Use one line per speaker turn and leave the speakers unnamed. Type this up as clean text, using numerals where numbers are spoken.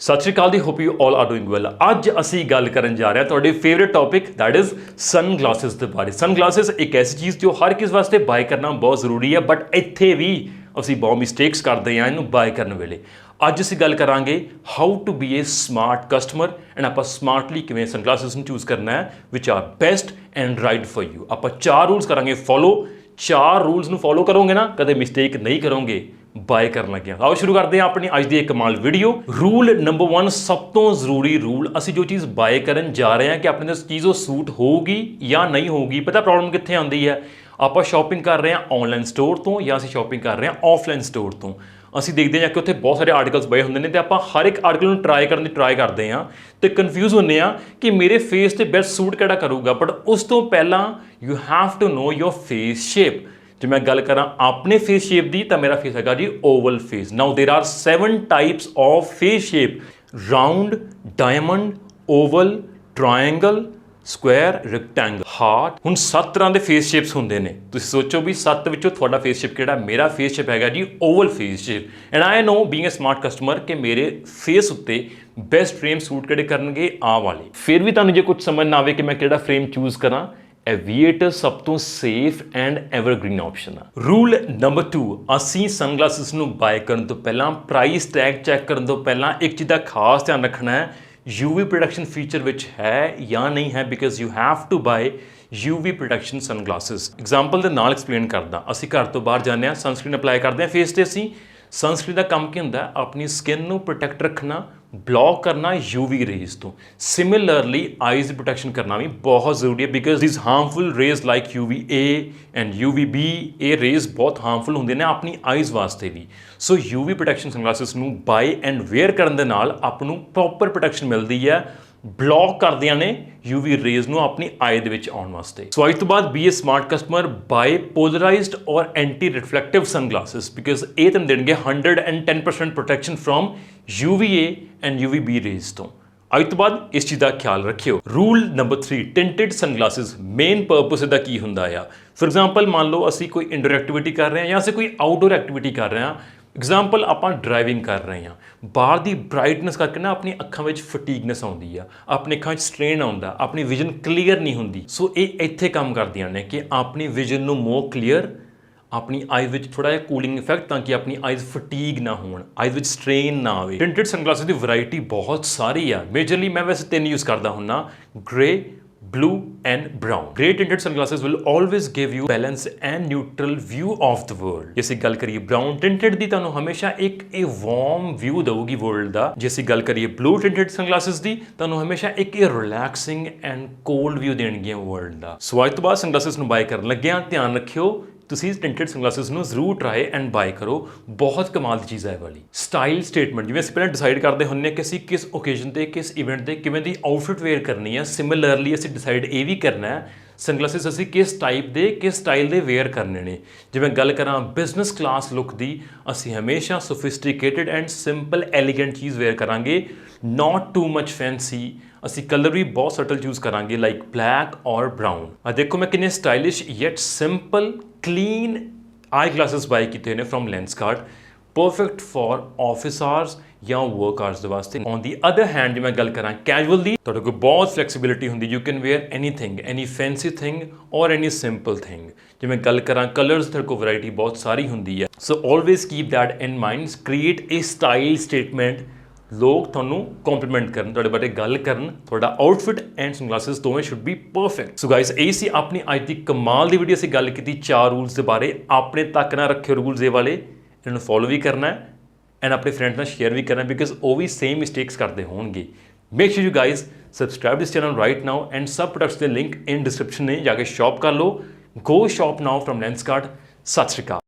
ਸਤਿ ਸ਼੍ਰੀ ਅਕਾਲ ਦੀ hope you all are doing well. ਅੱਜ ਅਸੀਂ ਗੱਲ ਕਰਨ ਜਾ ਰਹੇ ਹਾਂ ਤੁਹਾਡੇ ਫੇਵਰੇਟ ਟੌਪਿਕ ਦੈਟ ਇਜ਼ ਸਨਗਲਾਸਿਸ ਦੇ ਬਾਰੇ। ਸਨਗਲਾਸਿਸ ਇੱਕ ਐਸੀ ਚੀਜ਼ ਜੋ ਹਰ ਕਿਸ ਵਾਸਤੇ ਬਾਏ ਕਰਨਾ ਬਹੁਤ ਜ਼ਰੂਰੀ ਹੈ, ਬਟ ਇੱਥੇ ਵੀ ਅਸੀਂ ਬਹੁਤ ਮਿਸਟੇਕਸ ਕਰਦੇ ਹਾਂ ਇਹਨੂੰ ਬਾਏ ਕਰਨ ਵੇਲੇ। ਅੱਜ ਅਸੀਂ ਗੱਲ ਕਰਾਂਗੇ how to be a smart customer and ਆਪਾਂ ਸਮਾਰਟਲੀ ਕਿਵੇਂ ਸਨਗਲਾਸਿਸ ਨੂੰ ਚੂਜ਼ ਕਰਨਾ ਹੈ which are best and right for you. ਆਪਾਂ 4 ਰੂਲਸ ਕਰਾਂਗੇ ਫੋਲੋ। 4 ਰੂਲਸ ਨੂੰ ਫੋਲੋ ਕਰੋਗੇ ਨਾ ਕਦੇ ਮਿਸਟੇਕ ਨਹੀਂ ਕਰੋਗੇ ਬਾਏ ਕਰਨ ਲੱਗਿਆ। ਆਓ ਸ਼ੁਰੂ ਕਰਦੇ ਹਾਂ ਆਪਣੀ ਅੱਜ ਦੀ ਇੱਕ ਕਮਾਲ ਵੀਡੀਓ। ਰੂਲ ਨੰਬਰ 1, ਸਭ ਤੋਂ ਜ਼ਰੂਰੀ ਰੂਲ, ਅਸੀਂ ਜੋ ਚੀਜ਼ ਬਾਏ ਕਰਨ ਜਾ ਰਹੇ ਹਾਂ ਕਿ ਆਪਣੇ ਤੇ ਚੀਜ਼ ਉਹ ਸੂਟ ਹੋਊਗੀ ਜਾਂ ਨਹੀਂ ਹੋਊਗੀ। ਪਤਾ ਪ੍ਰੋਬਲਮ ਕਿੱਥੇ ਆਉਂਦੀ ਹੈ? ਆਪਾਂ ਸ਼ਾਪਿੰਗ ਕਰ ਰਹੇ ਹਾਂ ਆਨਲਾਈਨ ਸਟੋਰ ਤੋਂ ਜਾਂ ਅਸੀਂ ਸ਼ਾਪਿੰਗ ਕਰ ਰਹੇ ਹਾਂ ਆਫਲਾਈਨ ਸਟੋਰ ਤੋਂ। ਅਸੀਂ ਦੇਖਦੇ ਹਾਂ ਕਿ ਉੱਥੇ ਬਹੁਤ ਸਾਰੇ ਆਰਟੀਕਲਸ ਪਏ ਹੁੰਦੇ ਨੇ ਤੇ ਆਪਾਂ ਹਰ ਇੱਕ ਆਰਟੀਕਲ ਨੂੰ ਟਰਾਈ ਕਰਨ ਦੀ ਟਰਾਈ ਕਰਦੇ ਹਾਂ ਤੇ ਕਨਫਿਊਜ਼ ਹੁੰਦੇ ਹਾਂ ਕਿ ਮੇਰੇ ਫੇਸ ਤੇ ਬੈਸਟ ਸੂਟ ਕਿਹੜਾ ਕਰੂਗਾ। ਬਟ ਉਸ ਤੋਂ ਪਹਿਲਾਂ you have to know your face shape. ਜੇ ਮੈਂ ਗੱਲ ਕਰਾਂ ਆਪਣੇ ਫੇਸ ਸ਼ੇਪ ਦੀ ਤਾਂ ਮੇਰਾ ਫੇਸ ਹੈਗਾ ਜੀ ਓਵਲ ਫੇਸ। ਨਾਓ ਦੇਰ R 7 types of face shape: round, diamond, oval, triangle, Square, rectangle, heart. ਹੁਣ 7 ਤਰ੍ਹਾਂ ਦੇ ਫੇਸ ਸ਼ੇਪਸ ਹੁੰਦੇ ਨੇ। ਤੁਸੀਂ ਸੋਚੋ ਵੀ 7 ਵਿੱਚੋਂ ਤੁਹਾਡਾ ਫੇਸ ਸ਼ੇਪ ਕਿਹੜਾ? ਮੇਰਾ ਫੇਸ ਸ਼ੇਪ ਹੈਗਾ ਜੀ oval face shape. And I know being a smart customer ਕਿ ਮੇਰੇ ਫੇਸ ਉੱਤੇ ਬੈਸਟ ਫਰੇਮ ਸੂਟ ਕਿਹੜੇ ਕਰਨਗੇ? ਆਹ ਵਾਲੇ। ਫਿਰ ਵੀ ਤੁਹਾਨੂੰ ਜੇ ਕੁਝ ਸਮਝ ਨਾ ਆਵੇ ਕਿ ਮੈਂ ਕਿਹੜਾ ਫਰੇਮ ਚੂਜ਼ ਕਰਾਂ, ਐਵੀਏਟਰ ਸਭ ਤੋਂ ਸੇਫ ਐਂਡ ਐਵਰਗ੍ਰੀਨ ਆਪਸ਼ਨ ਆ। ਰੂਲ ਨੰਬਰ 2, ਅਸੀਂ ਸਨਗਲਾਸਿਸ ਨੂੰ ਬਾਏ ਕਰਨ ਤੋਂ ਪਹਿਲਾਂ ਪ੍ਰਾਈਸ ਟੈਗ ਚੈੱਕ ਕਰਨ ਤੋਂ ਪਹਿਲਾਂ ਇੱਕ ਚੀਜ਼ ਦਾ ਖਾਸ ਧਿਆਨ ਰੱਖਣਾ ਹੈ, UV ਪ੍ਰੋਟੈਕਸ਼ਨ ਫੀਚਰ ਵਿੱਚ ਹੈ ਜਾਂ ਨਹੀਂ ਹੈ, because you have to buy UV protection sunglasses. Example ਦੇ ਨਾਲ ਐਕਸਪਲੇਨ ਕਰਦਾ। ਅਸੀਂ ਘਰ ਤੋਂ ਬਾਹਰ ਜਾਂਦੇ ਹਾਂ, ਸਨਸਕ੍ਰੀਨ ਅਪਲਾਈ ਕਰਦੇ ਹਾਂ ਫੇਸ ਤੇ। ਅਸੀਂ ਸਨਸਕ੍ਰੀਨ ਦਾ ਕੰਮ ਕੀ ਹੁੰਦਾ? ਆਪਣੀ ਸਕਿਨ ਨੂੰ ਪ੍ਰੋਟੈਕਟ ਰੱਖਣਾ, ਬਲੌਕ ਕਰਨਾ UV ਰੇਜ਼ ਤੋਂ। ਸਿਮਿਲਰਲੀ ਆਈਜ਼ ਦੀ ਪ੍ਰੋਟੈਕਸ਼ਨ ਕਰਨਾ ਵੀ ਬਹੁਤ ਜ਼ਰੂਰੀ ਹੈ, because this harmful rays like UVA and UVB, ਇਹ ਰੇਜ਼ ਬਹੁਤ ਹਾਰਮਫੁਲ ਹੁੰਦੇ ਨੇ ਆਪਣੀ ਆਈਜ਼ ਵਾਸਤੇ ਵੀ। ਸੋ UV ਪ੍ਰੋਟੈਕਸ਼ਨ ਸਨਗਲਾਸਿਸ ਨੂੰ ਬਾਏ ਐਂਡ ਵੇਅਰ ਕਰਨ ਦੇ ਨਾਲ ਆਪ ਨੂੰ ਪ੍ਰੋਪਰ ਪ੍ਰੋਟੈਕਸ਼ਨ ਮਿਲਦੀ ਹੈ, ਬਲੌਕ ਕਰਦੀਆਂ ਨੇ UV ਰੇਜ਼ ਨੂੰ ਆਪਣੀ ਆਈ ਦੇ ਵਿੱਚ ਆਉਣ ਵਾਸਤੇ। ਸੋ ਅੱਜ ਤੋਂ ਬਾਅਦ be a smart customer, buy polarized or anti reflective sunglasses, because ਇਹ ਤੁਹਾਨੂੰ ਦੇਣਗੇ 110% protection from UVA and UVB rays ਤੋਂ। ਅੱਜ ਤੋਂ ਬਾਅਦ ਇਸ ਚੀਜ਼ ਦਾ ਖਿਆਲ ਰੱਖਿਓ। Rule number 3, tinted sunglasses. Main purpose ਇਹਦਾ ਕੀ ਹੁੰਦਾ ਆ? ਫੋਰ ਐਗਜ਼ਾਮਪਲ ਮੰਨ ਲਓ ਅਸੀਂ ਕੋਈ ਇੰਡੋਰ ਐਕਟੀਵਿਟੀ ਕਰ ਰਹੇ ਹਾਂ ਜਾਂ ਅਸੀਂ ਕੋਈ ਆਊਟਡੋਰ ਐਕਟੀਵਿਟੀ ਕਰ ਰਹੇ ਹਾਂ। ਐਗਜ਼ਾਮਪਲ ਆਪਾਂ ਡਰਾਈਵਿੰਗ ਕਰ ਰਹੇ ਹਾਂ, ਬਾਹਰ ਦੀ ਬ੍ਰਾਈਟਨੈਸ ਕਰਕੇ ਨਾ ਆਪਣੀ ਅੱਖਾਂ ਵਿੱਚ ਫਟੀਗਨੈਸ ਆਉਂਦੀ ਆ, ਆਪਣੀ ਅੱਖਾਂ 'ਚ ਸਟ੍ਰੇਨ ਆਉਂਦਾ, ਆਪਣੀ ਵਿਜ਼ਨ ਕਲੀਅਰ ਨਹੀਂ ਹੁੰਦੀ। ਸੋ ਇਹ ਇੱਥੇ ਕੰਮ ਕਰਦੀਆਂ ਨੇ ਕਿ ਆਪਣੀ ਵਿਜ਼ਨ ਨੂੰ ਮੋਰ ਕਲੀਅਰ, ਆਪਣੀ ਆਈਜ਼ ਵਿੱਚ ਥੋੜਾ ਜਿਹਾ ਕੂਲਿੰਗ ਇਫੈਕਟ, ਤਾਂ ਕਿ ਆਪਣੀ ਆਈਜ਼ ਫਟੀਗ ਨਾ ਹੋਣ, ਆਈਜ਼ ਵਿੱਚ ਸਟ੍ਰੇਨ ਨਾ ਆਵੇ। ਟਿੰਟਡ ਸਨਗਲਾਸਿਸ ਦੀ ਵੈਰਾਈਟੀ ਬਹੁਤ ਸਾਰੀ ਆ। ਮੇਜਰਲੀ ਮੈਂ ਵੈਸੇ 3 ਯੂਜ਼ ਕਰਦਾ ਹੁੰਨਾ, grey, blue and brown. Grey tinted sunglasses will always give you balanced and neutral view of the world. ਜੇ ਅਸੀਂ ਗੱਲ ਕਰੀਏ brown tinted ਦੀ, ਤੁਹਾਨੂੰ ਹਮੇਸ਼ਾ ਇੱਕ ਇਹ warm view ਦਊਗੀ world ਦਾ। ਜੇ ਅਸੀਂ ਗੱਲ ਕਰੀਏ blue tinted sunglasses ਦੀ, ਤੁਹਾਨੂੰ ਹਮੇਸ਼ਾ ਇੱਕ ਇਹ relaxing and cold view ਦੇਣਗੀਆਂ world ਦਾ। ਸੋ ਅੱਜ ਤੋਂ ਬਾਅਦ sunglasses ਨੂੰ ਬਾਏ ਕਰਨ ਲੱਗਿਆਂ ਧਿਆਨ ਰੱਖਿਓ, ਤੁਸੀਂ ਟਿੰਟਡ ਸਨਗਲਾਸਿਸ ਨੂੰ ਜ਼ਰੂਰ ਟਰਾਈ ਐਂਡ ਬਾਏ ਕਰੋ। ਬਹੁਤ ਕਮਾਲ ਦੀ ਚੀਜ਼ ਹੈ ਇਹ ਵਾਲੀ। ਸਟਾਈਲ ਸਟੇਟਮੈਂਟ, ਜਿਵੇਂ ਅਸੀਂ ਪਹਿਲਾਂ ਡਿਸਾਈਡ ਕਰਦੇ ਹੁੰਦੇ ਹਾਂ ਕਿ ਅਸੀਂ ਕਿਸ ਓਕੇਜ਼ਨ ਤੇ, ਕਿਸ ਇਵੈਂਟ ਤੇ ਕਿਵੇਂ ਦੀ ਆਊਟਫਿਟ ਵੇਅਰ ਕਰਨੀ ਹੈ, ਸਿਮਿਲਰਲੀ ਅਸੀਂ ਡਿਸਾਈਡ ਇਹ ਵੀ ਕਰਨਾ ਹੈ ਸਨਗਲਾਸਿਸ ਅਸੀਂ ਕਿਸ ਟਾਈਪ ਦੇ, ਕਿਸ ਸਟਾਈਲ ਦੇ ਵੇਅਰ ਕਰਨੇ ਨੇ। ਜਿਵੇਂ ਗੱਲ ਕਰਾਂ ਬਿਜ਼ਨਸ ਕਲਾਸ ਲੁੱਕ ਦੀ, ਅਸੀਂ ਹਮੇਸ਼ਾ ਸੋਫਿਸਟੀਕੇਟਡ ਐਂਡ ਸਿੰਪਲ ਐਲੀਗੈਂਟ ਚੀਜ਼ ਵੇਅਰ ਕਰਾਂਗੇ, ਨਾਟ ਟੂ ਮਚ ਫੈਂਸੀ। ਅਸੀਂ ਕਲਰ ਵੀ ਬਹੁਤ ਸਟਲ ਚੂਜ਼ ਕਰਾਂਗੇ ਲਾਈਕ ਬਲੈਕ ਔਰ ਬਰਾਊਨ। ਆ ਦੇਖੋ ਮੈਂ ਕਿੰਨੇ ਸਟਾਈਲਿਸ਼ ਯੈਟ ਸਿੰਪਲ ਕਲੀਨ ਆਈ ਗਲਾਸਿਸ ਬਾਏ ਕੀਤੇ ਨੇ from Lenskart, perfect for office hours ਜਾਂ ਵਰਕ ਆਵਰਸ ਦੇ ਵਾਸਤੇ। ਔਨ ਦੀ ਅਦਰ ਹੈਂਡ ਜੇ ਮੈਂ ਗੱਲ ਕਰਾਂ ਕੈਜੂਅਲ ਦੀ, ਤੁਹਾਡੇ ਕੋਲ ਬਹੁਤ ਫਲੈਕਸੀਬਿਲਿਟੀ ਹੁੰਦੀ, you can wear anything, any fancy thing or any simple thing. ਜੇ ਮੈਂ ਗੱਲ ਕਰਾਂ ਕਲਰਸ, ਤੁਹਾਡੇ ਕੋਲ ਵੈਰਾਈਟੀ ਬਹੁਤ ਸਾਰੀ ਹੁੰਦੀ ਹੈ। So always keep that in mind, create a style statement, ਲੋਕ ਤੁਹਾਨੂੰ ਕੰਪਲੀਮੈਂਟ ਕਰਨ, ਤੁਹਾਡੇ ਬਾਰੇ ਗੱਲ ਕਰਨ, ਤੁਹਾਡਾ ਆਊਟਫਿਟ ਐਂਡ ਸਨਗਲਾਸਿਸ ਦੋਵੇਂ should be perfect. So guys, ਇਹ ਸੀ ਆਪਣੀ ਅੱਜ ਦੀ ਕਮਾਲ ਦੀ ਵੀਡੀਓ। ਅਸੀਂ ਗੱਲ ਕੀਤੀ 4 ਰੂਲਸ ਦੇ ਬਾਰੇ। ਆਪਣੇ ਤੱਕ ਨਾ ਰੱਖਿਓ ਰੂਲਸ ਇਹ ਵਾਲੇ, ਇਹਨਾਂ ਨੂੰ ਫੋਲੋ ਵੀ ਕਰਨਾ ਹੈ ਐਂਡ ਆਪਣੇ ਫਰੈਂਡਸ ਨਾਲ ਸ਼ੇਅਰ ਵੀ ਕਰਨਾ, ਬਿਕਾਜ਼ ਉਹ ਵੀ ਸੇਮ ਮਿਸਟੇਕਸ ਕਰਦੇ ਹੋਣਗੇ। Make sure you guys subscribe this channel right now and ਸਭ ਪ੍ਰੋਡਕਟਸ ਦੇ ਲਿੰਕ ਇਨ ਡਿਸਕ੍ਰਿਪਸ਼ਨ ਨੇ ਜਾ ਕੇ ਸ਼ॉप ਕਰ ਲਓ। ਗੋ ਸ਼ॉप ਨਾਓ ਫਰਮ ਲੈਂਸਕਾਰਟ। ਸਤਿ ਸ਼੍ਰੀ ਅਕਾਲ।